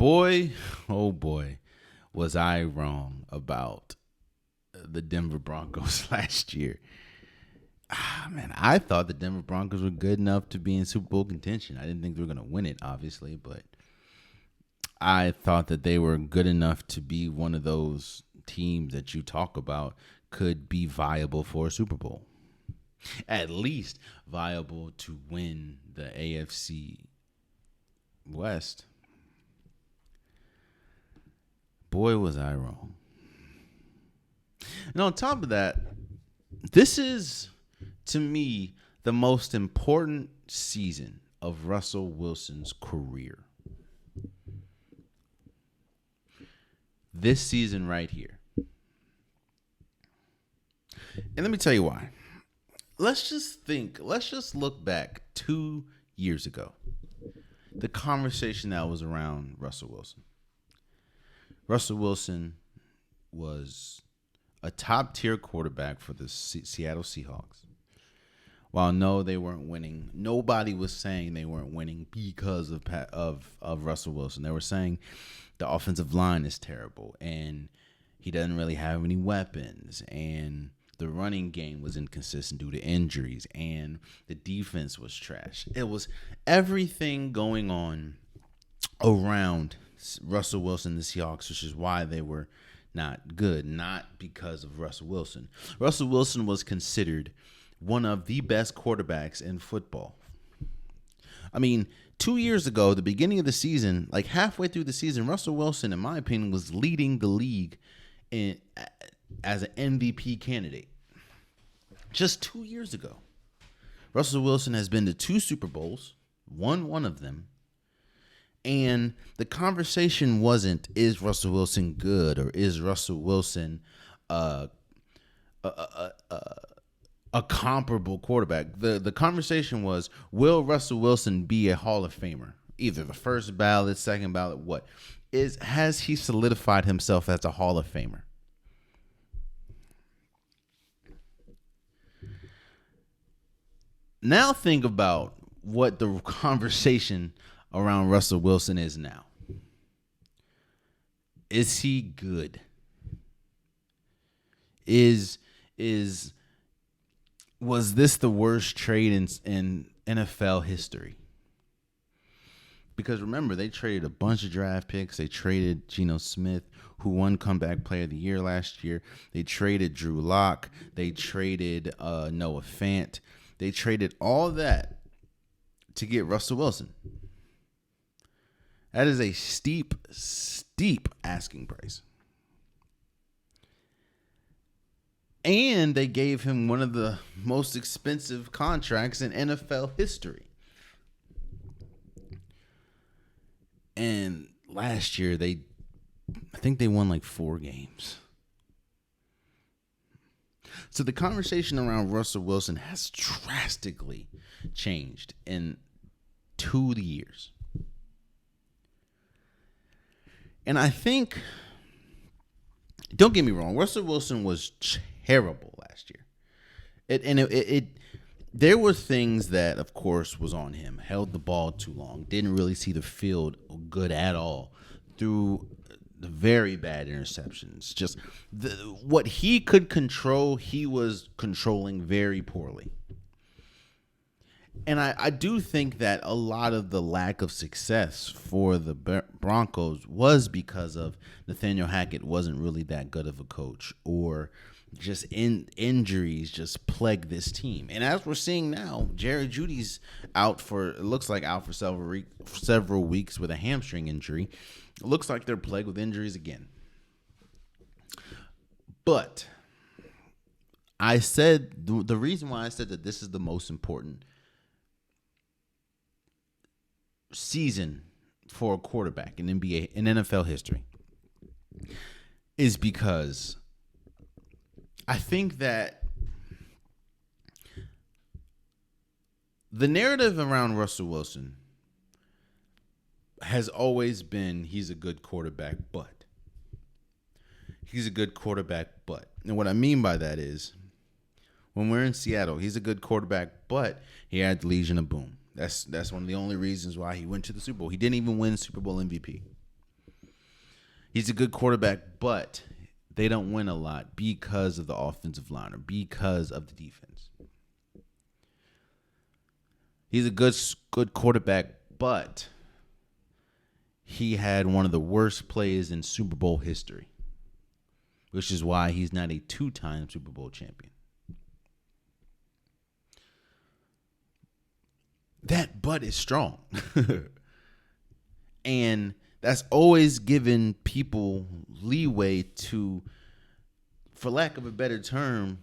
boy, oh boy, was I wrong about the Denver Broncos last year. Man, I thought the Denver Broncos were good enough to be in Super Bowl contention. I didn't think they were going to win it, obviously, but I thought that they were good enough to be one of those teams that you talk about could be viable for a Super Bowl. At least viable to win the AFC West. Boy, was I wrong. And on top of that, this is, to me, the most important season of Russell Wilson's career. This season right here. And let me tell you why. Let's just look back 2 years ago. The conversation that was around Russell Wilson. Russell Wilson was a top-tier quarterback for the Seattle Seahawks. While no, they weren't winning, nobody was saying they weren't winning because of Russell Wilson. They were saying the offensive line is terrible, and he doesn't really have any weapons, and the running game was inconsistent due to injuries, and the defense was trash. It was everything going on around Russell Wilson and the Seahawks, which is why they were not good, not because of Russell Wilson. Russell Wilson was considered one of the best quarterbacks in football. I mean, 2 years ago, the beginning of the season, like halfway through the season, Russell Wilson, in my opinion, was leading the league as an MVP candidate. Just 2 years ago. Russell Wilson has been to 2 Super Bowls, won one of them, and the conversation wasn't, is Russell Wilson good, or is Russell Wilson a comparable quarterback? The conversation was, will Russell Wilson be a Hall of Famer? Either the first ballot, second ballot, what? Has he solidified himself as a Hall of Famer? Now think about what the conversation around Russell Wilson is now. Is he good? Was this the worst trade in NFL history? Because remember, they traded a bunch of draft picks. They traded Geno Smith, who won Comeback Player of the Year last year. They traded Drew Lock. They traded Noah Fant. They traded all that to get Russell Wilson. That is a steep asking price. And they gave him one of the most expensive contracts in NFL history. And last year, I think they won like 4 games. So the conversation around Russell Wilson has drastically changed in 2 years. And I think, don't get me wrong, Russell Wilson was terrible last year. There were things that, of course, was on him. Held the ball too long. Didn't really see the field good at all. Threw the very bad interceptions. Just what he could control, he was controlling very poorly. And I do think that a lot of the lack of success for the Broncos was because of Nathaniel Hackett wasn't really that good of a coach, or just injuries just plague this team. And as we're seeing now, Jerry Jeudy's out for several weeks with a hamstring injury. It looks like they're plagued with injuries again. But I said the reason why I said that this is the most important season for a quarterback in NFL history is because I think that the narrative around Russell Wilson has always been he's a good quarterback, but. He's a good quarterback, but. And what I mean by that is when we're in Seattle, he's a good quarterback, but he had the Legion of Boom. That's one of the only reasons why he went to the Super Bowl. He didn't even win Super Bowl MVP. He's a good quarterback, but they don't win a lot because of the offensive line or because of the defense. He's a good quarterback, but he had one of the worst plays in Super Bowl history, which is why he's not a two-time Super Bowl champion. That but is strong. And that's always given people leeway to, for lack of a better term,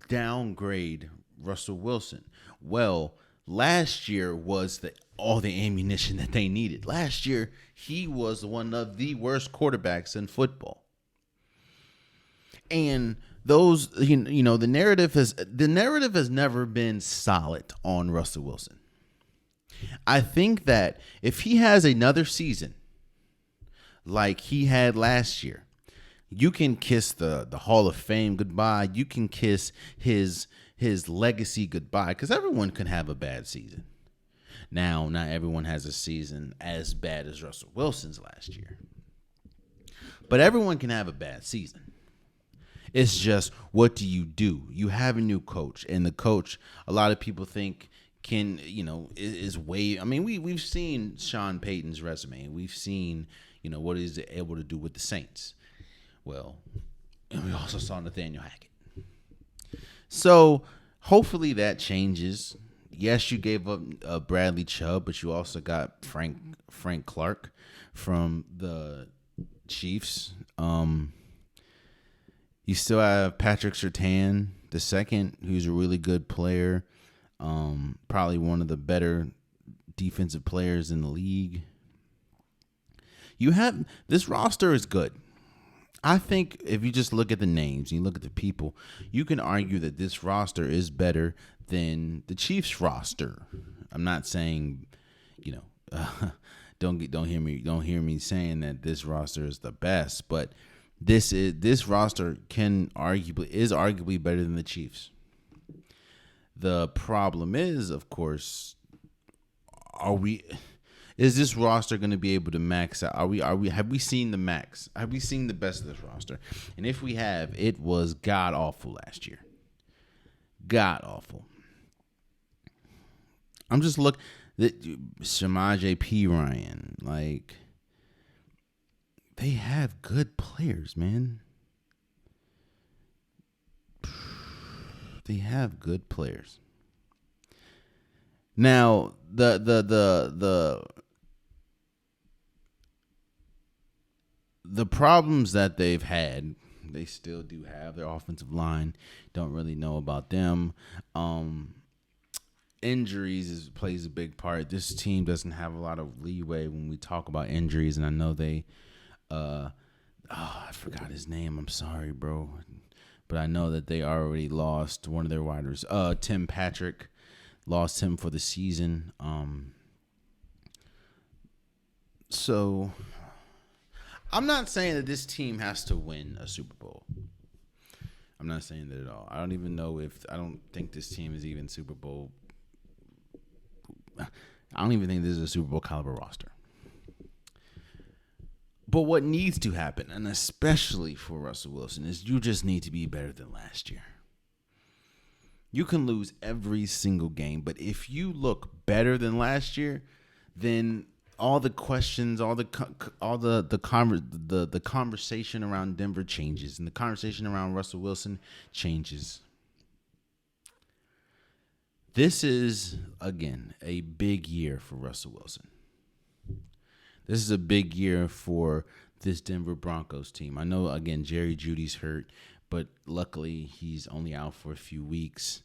downgrade Russell Wilson. Well, last year was all the ammunition that they needed. Last year, he was one of the worst quarterbacks in football. And those, the narrative has never been solid on Russell Wilson. I think that if he has another season like he had last year, you can kiss the Hall of Fame goodbye. You can kiss his legacy goodbye, because everyone can have a bad season. Now, not everyone has a season as bad as Russell Wilson's last year, but everyone can have a bad season. It's just, what do? You have a new coach, and the coach, a lot of people think, is way. I mean, we've seen Sean Payton's resume. We've seen, what he's able to do with the Saints. Well, and we also saw Nathaniel Hackett. So hopefully that changes. Yes, you gave up Bradley Chubb, but you also got Frank Clark from the Chiefs. You still have Patrick Surtain II, who's a really good player. Probably one of the better defensive players in the league. This roster is good. I think if you just look at the names and you look at the people, you can argue that this roster is better than the Chiefs roster. I'm not saying, don't hear me saying that this roster is the best, but this roster is arguably better than the Chiefs. The problem is, of course, is this roster going to be able to max out? Have we seen the max? Have we seen the best of this roster? And if we have, it was god awful last year. God awful. I'm just looking at Samaje Perine. Like, they have good players, man. They have good players. Now, the problems that they've had, they still do have. Their offensive line, don't really know about them. Injuries plays a big part. This team doesn't have a lot of leeway when we talk about injuries, and I know they I forgot his name. I'm sorry, bro. But I know that they already lost one of their wide receivers. Tim Patrick, lost him for the season. So I'm not saying that this team has to win a Super Bowl. I'm not saying that at all. I don't think this team is even Super Bowl. I don't even think this is a Super Bowl caliber roster. But what needs to happen, and especially for Russell Wilson, is you just need to be better than last year. You can lose every single game, but if you look better than last year, then all the questions, the conversation around Denver changes, and the conversation around Russell Wilson changes. This is, again, a big year for Russell Wilson. This is a big year for this Denver Broncos team. I know, again, Jerry Jeudy's hurt, but luckily he's only out for a few weeks.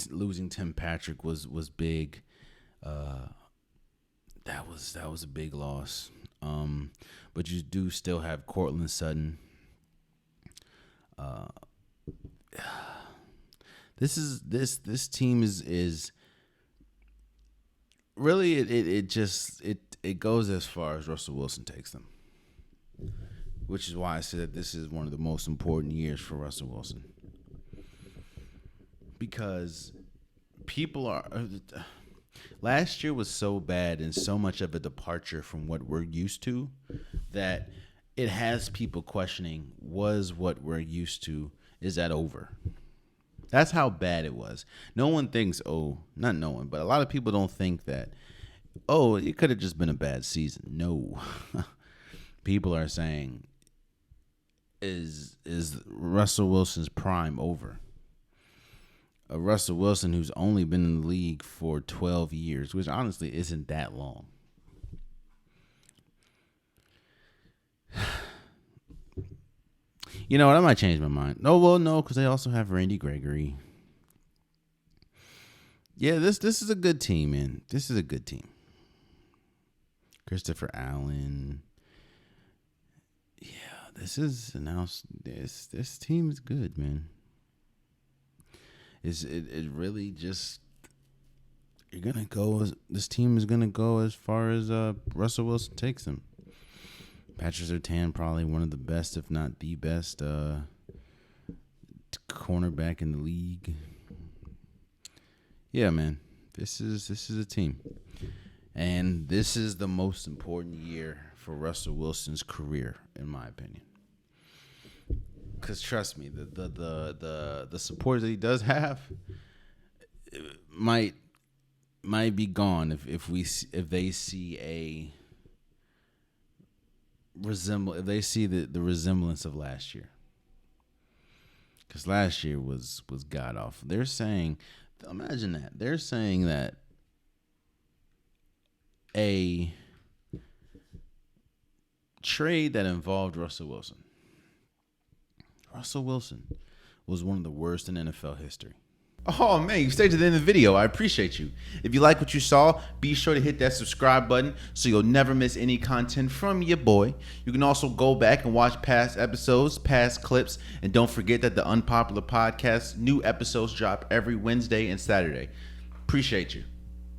Losing Tim Patrick was big. That was a big loss. But you do still have Courtland Sutton. This team is really it goes as far as Russell Wilson takes them, which is why I said that this is one of the most important years for Russell Wilson, because people are Last year was so bad and so much of a departure from what we're used to that it has people questioning, was what we're used to, is that over? That's how bad it was. No one thinks, not no one, but a lot of people don't think that, it could have just been a bad season. No. People are saying, is Russell Wilson's prime over? A Russell Wilson who's only been in the league for 12 years, which honestly isn't that long. You know what? I might change my mind. No, because they also have Randy Gregory. Yeah, this is a good team, man. This is a good team. Christopher Allen. Yeah, this team is good, man. It really just this team is gonna go as far as Russell Wilson takes them. Patrick Surtain, probably one of the best, if not the best, cornerback in the league. Yeah, man, this is a team, and this is the most important year for Russell Wilson's career, in my opinion. Because trust me, the support that he does have might be gone if they see the resemblance of last year. Because last year was god awful. They're saying, imagine that. They're saying that a trade that involved Russell Wilson was one of the worst in NFL history. Oh, man, you stayed to the end of the video. I appreciate you. If you like what you saw, be sure to hit that subscribe button so you'll never miss any content from your boy. You can also go back and watch past episodes, past clips, and don't forget that the Unpopular Podcast, new episodes drop every Wednesday and Saturday. Appreciate you.